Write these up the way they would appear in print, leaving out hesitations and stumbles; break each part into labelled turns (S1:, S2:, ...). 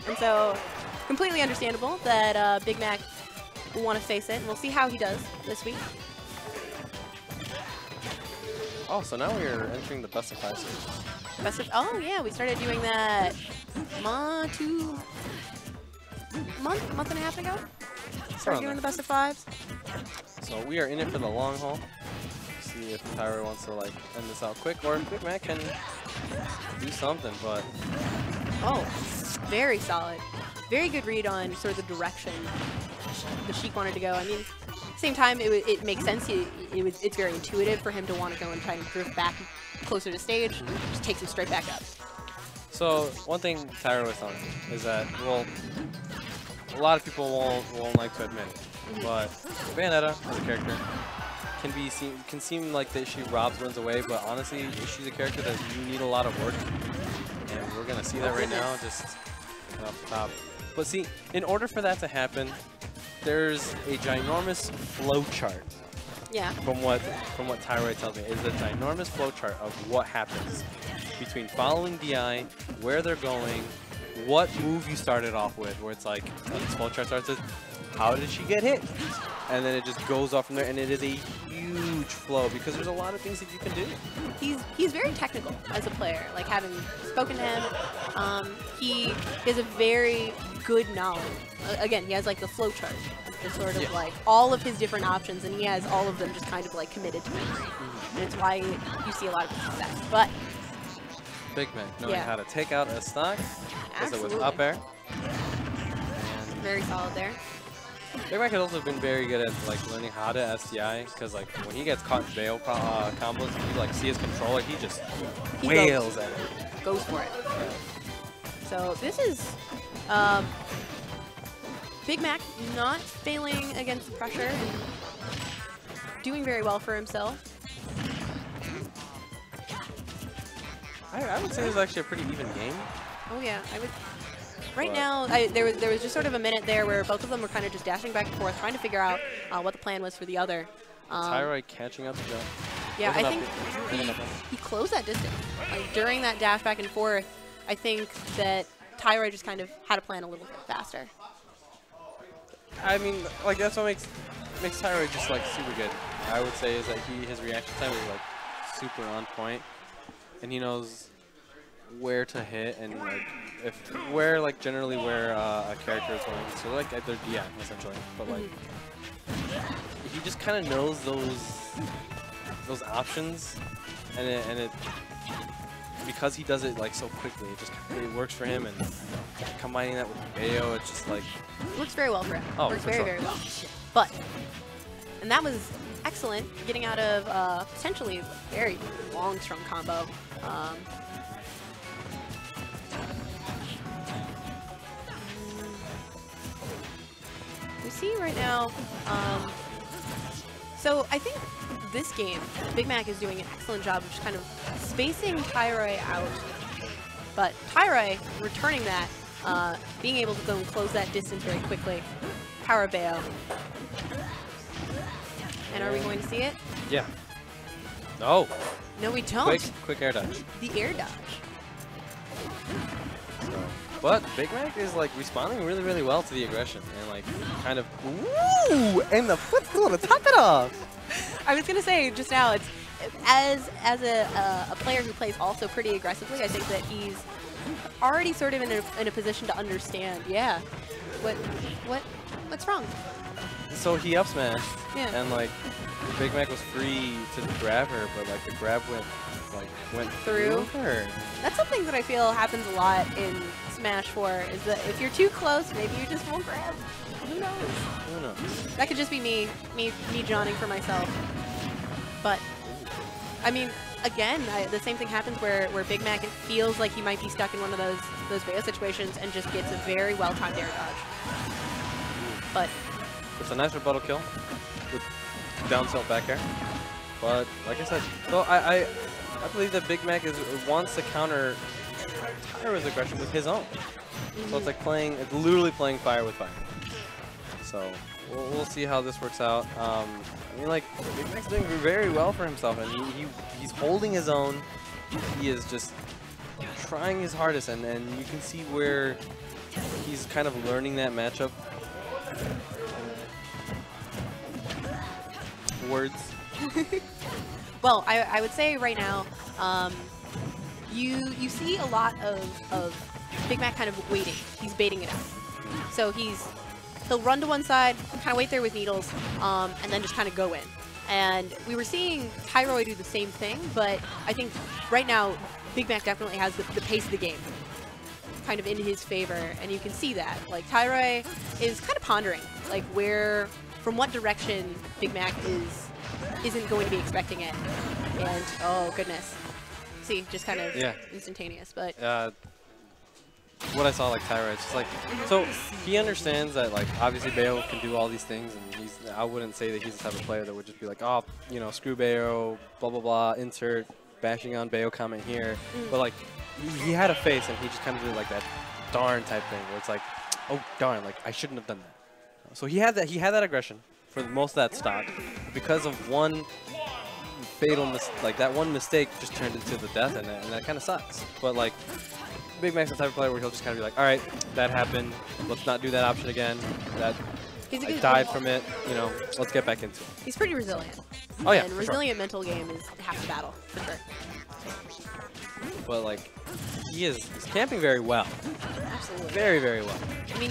S1: And so, completely understandable that Big Mac will want to face it. And we'll see how he does this week.
S2: Oh, so now we're entering the best of 5 series.
S1: Oh yeah, we started doing that month and a half ago. Started doing the best of 5s.
S2: So we are in it for the long haul. See if Tyroy wants to like end this out quick, or if Big Mac can do something. But
S1: oh, very solid, very good read on sort of the direction the Sheik wanted to go. I mean, at the same time, it makes sense. It's very intuitive for him to want to go and try and drift back closer to stage, just takes him straight back up.
S2: So one thing Tyroy was telling me is that, well, a lot of people won't like to admit it, but Bayonetta as a character can seem like that she runs away, but honestly, she's a character that you need a lot of work, and we're gonna see that right now, just off the top. But see, in order for that to happen, there's a ginormous flow chart.
S1: Yeah.
S2: From what Tyroy tells me, is a ginormous flow chart of what happens between following DI, where they're going, what move you started off with, where it's like, this flow chart starts with, how did she get hit? And then it just goes off from there, and it is a huge flow because there's a lot of things that you can do.
S1: He's very technical as a player. Like, having spoken to him, he has a very good knowledge. Again, he has like the flow chart. It's sort of like all of his different options, and he has all of them just kind of like committed to memory. And it's why you see a lot of success. But
S2: Big Mac knowing how to take out a stock, because it was up air.
S1: Very solid there.
S2: Big Mac has also been very good at like learning how to SDI, because like when he gets caught in bail combos, and you like see his controller, he just wails at it.
S1: Goes for it. So this is Big Mac not failing against the pressure and doing very well for himself.
S2: I would say it was actually a pretty even game.
S1: Oh yeah, I would. Right now, there was just sort of a minute there where both of them were kind of just dashing back and forth, trying to figure out what the plan was for the other.
S2: Tyroy catching up to Joe.
S1: Yeah, I think he closed that distance. Like, during that dash back and forth, I think that Tyroy just kind of had a plan a little bit faster.
S2: I mean, like, that's what makes Tyroy just like super good. I would say is that his reaction time is like super on point, and he knows where to hit and like generally where a character is going. So like at their DM essentially, but like he just kind of knows those options, and it because he does it like so quickly, it works for him. And combining that with Bayo, it's just like
S1: works very well for him.
S2: Oh,
S1: works very well. But and that was excellent, getting out of potentially very long strong combo. We see right now, so I think this game, Big Mac is doing an excellent job of just kind of spacing Tyroy out, but Tyroy returning that, being able to go and close that distance very quickly. Power Bayo. And are we going to see it?
S2: Yeah. No.
S1: No, we don't.
S2: Quick air dodge.
S1: The air dodge.
S2: So, but Big Mac is like responding really, really well to the aggression, and like kind of ooh, and the footstool to top it off.
S1: I was gonna say just now, it's as a player who plays also pretty aggressively, I think that he's already sort of in a position to understand. Yeah. What's wrong?
S2: So he up smashed,
S1: and
S2: like Big Mac was free to grab her, but like the grab went through her.
S1: That's something that I feel happens a lot in Smash 4, is that if you're too close, maybe you just won't grab. Who knows?
S2: Who knows?
S1: That could just be me Johnning for myself. But I mean, again, the same thing happens where Big Mac feels like he might be stuck in one of those Bayo situations and just gets a very well-timed air dodge. But
S2: it's a nice rebuttal kill with down tilt back air. But like I said, so I believe that Big Mac wants to counter Tyroy's aggression with his own. So it's like literally playing fire with fire. So we'll see how this works out. I mean, like, Big Mac's doing very well for himself, and he's holding his own. He is just trying his hardest, and you can see where he's kind of learning that matchup. Words.
S1: Well, I would say right now, you see a lot of Big Mac kind of waiting. He's baiting it out. So he'll run to one side, kind of wait there with needles, and then just kind of go in. And we were seeing Tyroy do the same thing, but I think right now Big Mac definitely has the pace of the game kind of in his favor, and you can see that. Like, Tyroy is kind of pondering, like, from what direction Big Mac isn't going to be expecting it. And, oh, goodness. See, just kind of instantaneous, but...
S2: what I saw, like, Tyroy, it's just like, so he understands that, like, obviously Bayo can do all these things, and I wouldn't say that he's the type of player that would just be like, oh, you know, screw Bayo, blah, blah, blah, insert, bashing on Bayo comment here. But, like, he had a face, and he just kind of did, like, that darn type thing, where it's like, oh, darn, like, I shouldn't have done that. So he had that aggression for most of that stock. Because of one fatal, that one mistake just turned into the death, and that kind of sucks. But, like, Big Mac's the type of player where he'll just kind of be like, all right, that happened. Let's not do that option again. I died from it. You know, let's get back into it.
S1: He's pretty resilient.
S2: Oh, yeah.
S1: And resilient mental game is half the battle, for sure.
S2: But, like, he's camping very well.
S1: Absolutely.
S2: Very, very well.
S1: I mean,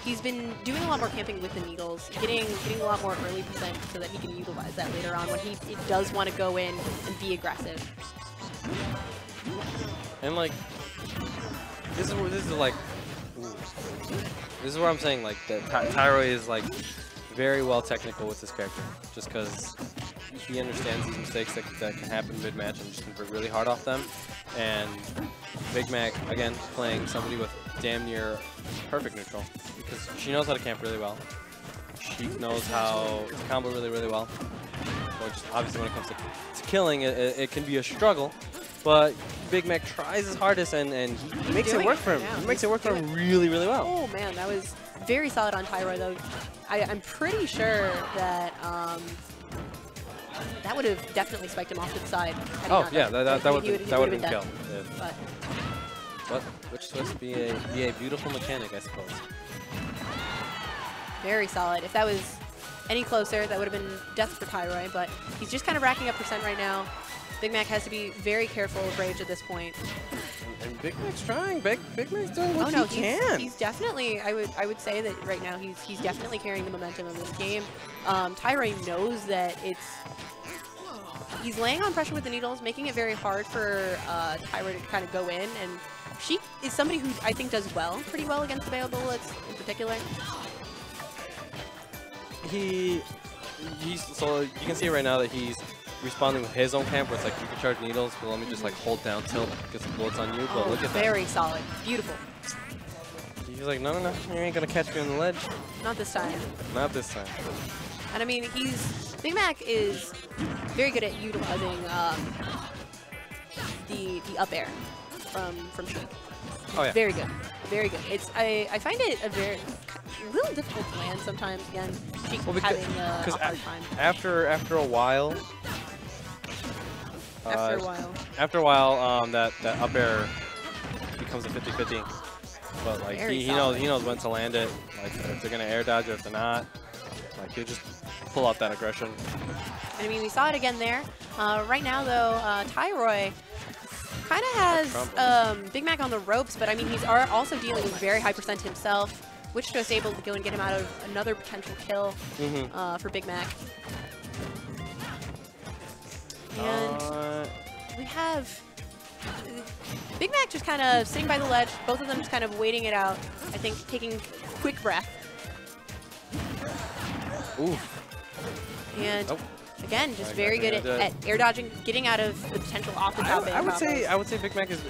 S1: he's been doing a lot more camping with the needles, getting a lot more early percent so that he can utilize that later on when he does want to go in and be aggressive.
S2: And, like, this is where I'm saying, like, that Tyroy is, like, very well technical with this character, just because he understands these mistakes that can happen mid-match and just convert really hard off them. And Big Mac, again, playing somebody with damn near perfect neutral, because she knows how to camp really well. She knows how to combo really, really well. Which, obviously, when it comes to killing, it can be a struggle. But Big Mac tries his hardest, and he makes it work for him. He makes it work for him really, really well.
S1: Oh, man, that was very solid on Tyroy, though. I'm pretty sure that that would have definitely spiked him off to the side.
S2: Oh, yeah, that would have been killed.
S1: But
S2: which supposed to be a beautiful mechanic, I suppose.
S1: Very solid. If that was any closer, that would have been death for Tyroy, but he's just kind of racking up percent right now. Big Mac has to be very careful of Rage at this point.
S2: And Big Mac's trying. Big Mac's doing what he can.
S1: He's definitely, I would say that right now he's definitely carrying the momentum of this game. Tyroy knows that he's laying on pressure with the needles, making it very hard for Tyroy to kind of go in. And Sheik is somebody who I think does pretty well against the Bayo bullets in particular.
S2: So you can see right now that he's responding with his own camp, where it's like, you can charge needles, but let me just like hold down tilt, get some bullets on you. But look at that.
S1: Very solid. Beautiful.
S2: He's like, no, you ain't gonna catch me on the ledge.
S1: Not this time.
S2: Not this time.
S1: And I mean, Big Mac is very good at utilizing the up air from Sheik.
S2: Oh yeah.
S1: Very good. Very good. I find it a little difficult to land sometimes. Again, Sheik having a hard time.
S2: After a while.
S1: After a while,
S2: that up air becomes a 50-50. But like he knows when to land it. Like if they're gonna air dodge or if they're not. Like he'll just pull out that aggression.
S1: I mean, we saw it again there. Right now though, Tyroy kind of has Big Mac on the ropes, but I mean he's also dealing with very high percent himself, which was able to go and get him out of another potential kill for Big Mac. And we have Big Mac just kind of sitting by the ledge, both of them just kind of waiting it out, I think taking a quick breath.
S2: Ooh.
S1: And again, just very good at air dodging, getting out of the potential off the top.
S2: I would say Big Mac his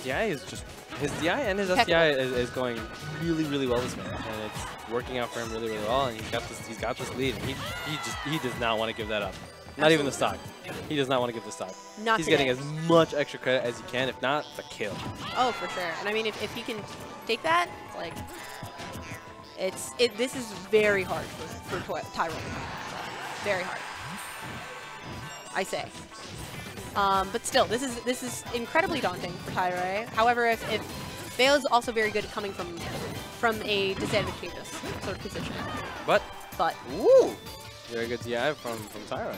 S2: DI is just his DI and his SDI is going really, really well this match, and it's working out for him really, really well. And he's got this lead, and he does not want to give that up. Not even the stock. He does not want to give the stock. He's getting as much extra credit as he can, if not the kill.
S1: Oh, for sure. And I mean, if he can take that, like, this is very hard for Tyroy. Very hard, I say. But still, this is incredibly daunting for Tyroy. However, if Bayo's also very good at coming from a disadvantageous sort of position.
S2: But ooh, very good DI from Tyroy.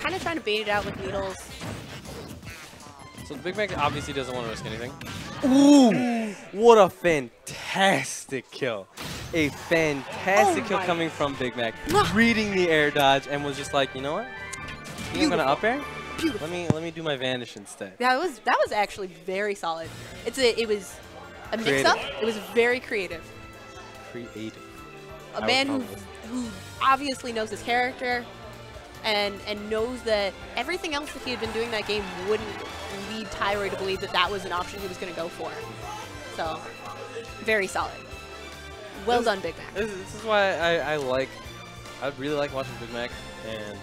S1: Kind of trying to bait it out with needles.
S2: So Big Mac obviously doesn't want to risk anything. Ooh, what a fantastic kill. A fantastic kill coming from Big Mac, reading the air dodge, and was just like, you know what? I'm gonna up air.
S1: Beautiful.
S2: Let me do my vanish instead.
S1: That was actually very solid. It was a mix up. It was very creative.
S2: Creative.
S1: A man who obviously knows his character and knows that everything else that he had been doing that game wouldn't lead Tyroy to believe that that was an option he was going to go for. So, very solid. Well done, Big Mac.
S2: This is why I really like watching Big Mac, and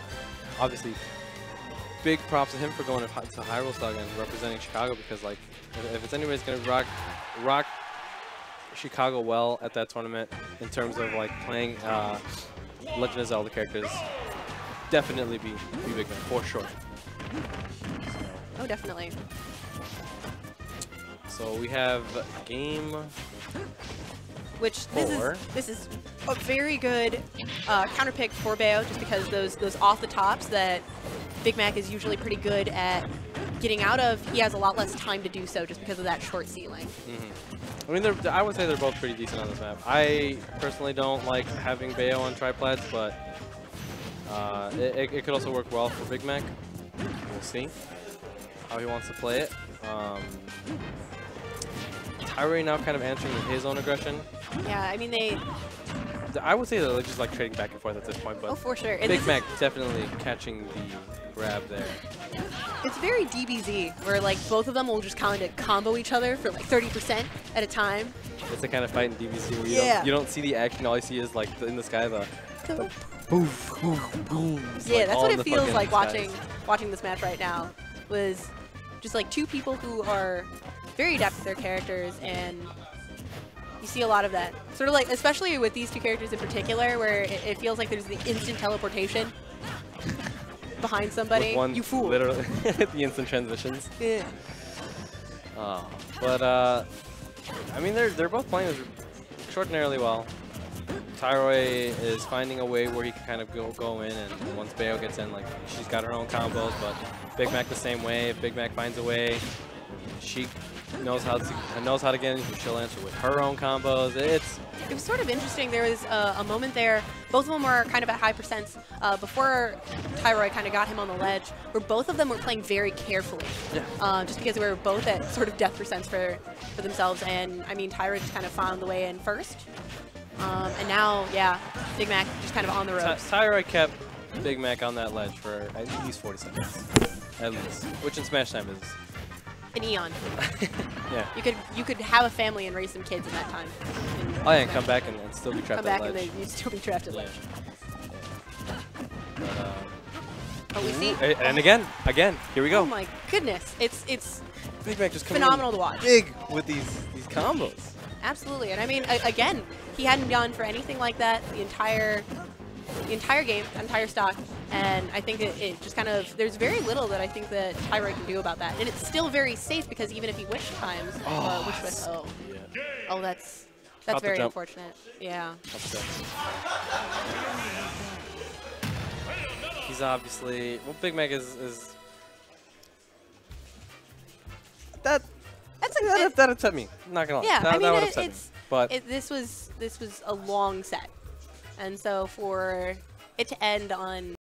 S2: obviously big props to him for going to Hyrule Saga and representing Chicago, because like if it's anybody's going to rock Chicago well at that tournament in terms of like playing Legend of Zelda characters, definitely be Big Mac for sure.
S1: Oh, definitely.
S2: So we have game
S1: which
S2: 4.
S1: this is a very good counter pick for Bayo, just because those off the tops that Big Mac is usually pretty good at getting out of, he has a lot less time to do so just because of that short ceiling.
S2: I mean, I would say they're both pretty decent on this map. I personally don't like having Bayo on triplads, but it could also work well for Big Mac. We'll see how he wants to play it. Tyroy now kind of answering with his own aggression.
S1: Yeah, I mean
S2: I would say they're just like trading back and forth at this point, but
S1: oh, for sure.
S2: Big Mac definitely catching the grab there.
S1: It's very DBZ, where like both of them will just kind of combo each other for like 30% at a time.
S2: It's the kind of fight in DBZ where you don't see the action, all you see is like in the sky the boof, boof, boom.
S1: Yeah,
S2: like
S1: that's what it feels
S2: fucking
S1: like
S2: skies.
S1: watching this match right now. Was just like two people who are very adept with their characters, and you see a lot of that. Sort of like, especially with these two characters in particular, where it feels like there's the instant teleportation behind somebody.
S2: One,
S1: you fool.
S2: Literally, the instant transitions.
S1: Yeah.
S2: But I mean, they're both playing extraordinarily well. Tyroy is finding a way where he can kind of go in, and once Bayo gets in, like she's got her own combos, but Big Mac the same way. If Big Mac finds a way, Sheik knows how to get in. She'll answer with her own combos. It
S1: was sort of interesting. There was a moment there. Both of them were kind of at high percents before Tyroy kind of got him on the ledge, where both of them were playing very carefully.
S2: Yeah.
S1: Just because they were both at sort of death percents for themselves, and I mean Tyroy just kind of found the way in first. And now, yeah, Big Mac just kind of on the ropes.
S2: Tyroy kept Big Mac on that ledge for at least 40 seconds. At least. Which in Smash time is
S1: an eon.
S2: Yeah.
S1: You could have a family and raise some kids in that time.
S2: Oh yeah, and come back and still be trapped at ledge.
S1: Come back and you'd still be trapped at ledge.
S2: But,
S1: we see.
S2: And again, here we go.
S1: Oh my goodness, it's
S2: Big Mac just coming
S1: phenomenal to watch.
S2: Big with these combos.
S1: Absolutely, and I mean, again, he hadn't gone for anything like that the entire game, entire stock, and I think it just kind of, there's very little that I think that Tyroy can do about that, and it's still very safe because even if he wish times, that's very unfortunate. Yeah.
S2: He's obviously, well, Big Mac is that upset me. I'm not gonna lie.
S1: Yeah,
S2: that would upset me. But
S1: this was a long set, and so for it to end on